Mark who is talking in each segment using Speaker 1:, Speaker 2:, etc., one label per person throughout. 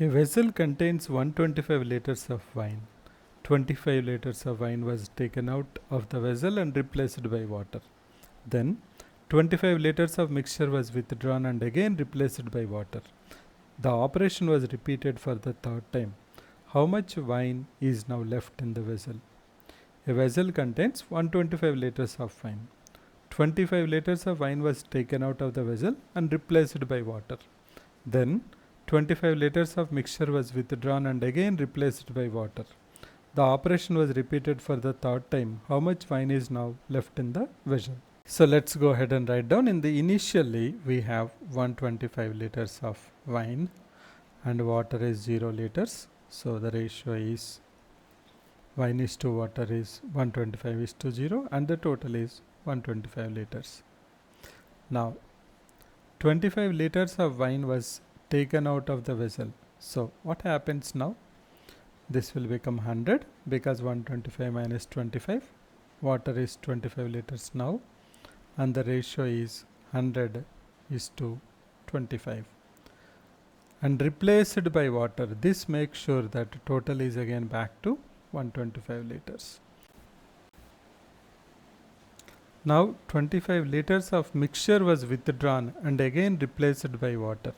Speaker 1: A vessel contains 125 liters of wine. 25 liters of wine was taken out of the vessel and replaced by water. Then 25 liters of mixture was withdrawn and again replaced by water. The operation was repeated for the third time. How much wine is now left in the vessel? A vessel contains 125 liters of wine. 25 liters of wine was taken out of the vessel and replaced by water. Then 25 liters of mixture was withdrawn and again replaced by water. The operation was repeated for the third time. How much wine is now left in the vessel? So let's go ahead and write down. In the initially we have 125 liters of wine and water is 0 liters. So the ratio is wine is to water is 125 is to 0 and the total is 125 liters. Now 25 liters of wine was taken out of the vessel. So what happens now? This will become 100 because 125 minus 25. Water is 25 liters now and the ratio is 100 is to 25. And replaced by water. This makes sure that total is again back to 125 liters. Now 25 liters of mixture was withdrawn and again replaced by water.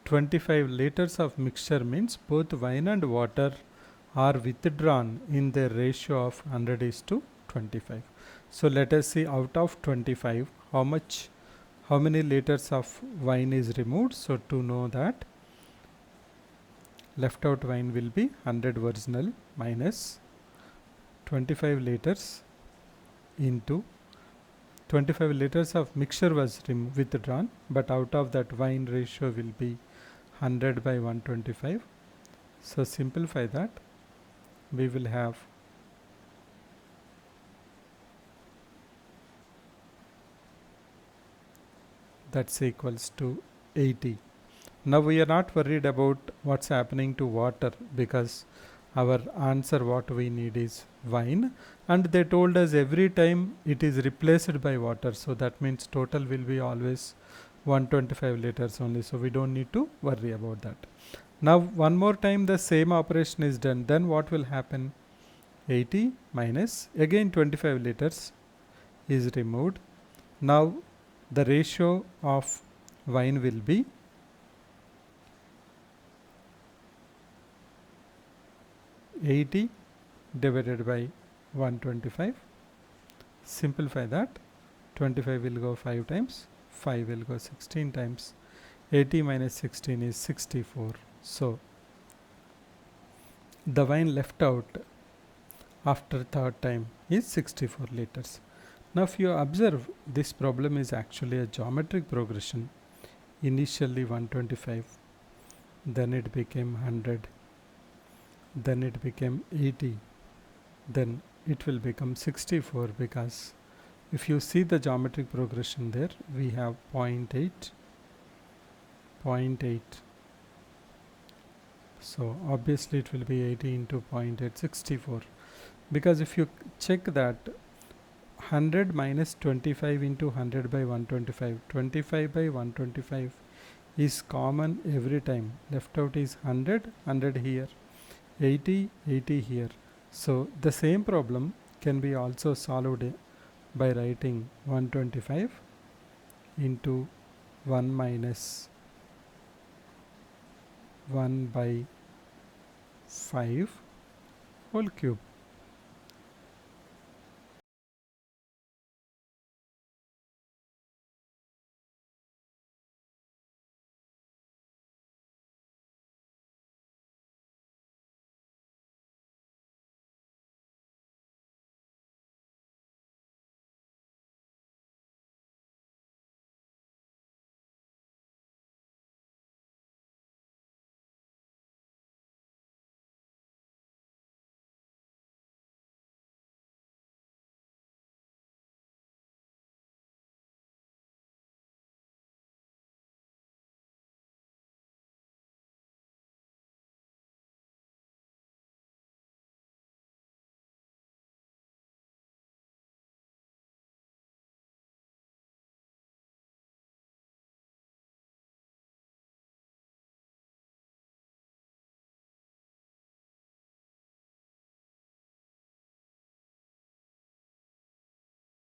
Speaker 1: 25 liters of mixture means both wine and water are withdrawn in the ratio of 100 is to 25. So let us see out of 25 how many liters of wine is removed. So to know that, left out wine will be 100 original minus 25 liters into 25 liters of mixture was withdrawn, but out of that wine ratio will be 100 by 125. So simplify that, we will have that's equals to 80. Now we are not worried about what's happening to water because our answer what we need is wine, and they told us every time it is replaced by water, so that means total will be always 125 liters only, so we don't need to worry about that. Now one more time the same operation is done, then what will happen? 80 minus again 25 liters is removed. Now the ratio of wine will be 80 divided by 125. Simplify that, 25 will go 5 times, 5 will go 16 times, 80 minus 16 is 64. So the wine left out after third time is 64 liters. Now if you observe, this problem is actually a geometric progression. Initially 125, then it became 100, then it became 80, then it will become 64, because if you see the geometric progression there, we have 0.8, 0.8. So obviously it will be 80 into 0.8, 64. Because if you check that 100 minus 25 into 100 by 125, 25 by 125 is common every time. Left out is 100, 100 here, 80, 80 here. So the same problem can be also solved by writing 125 into 1 minus 1 by 5 whole cube.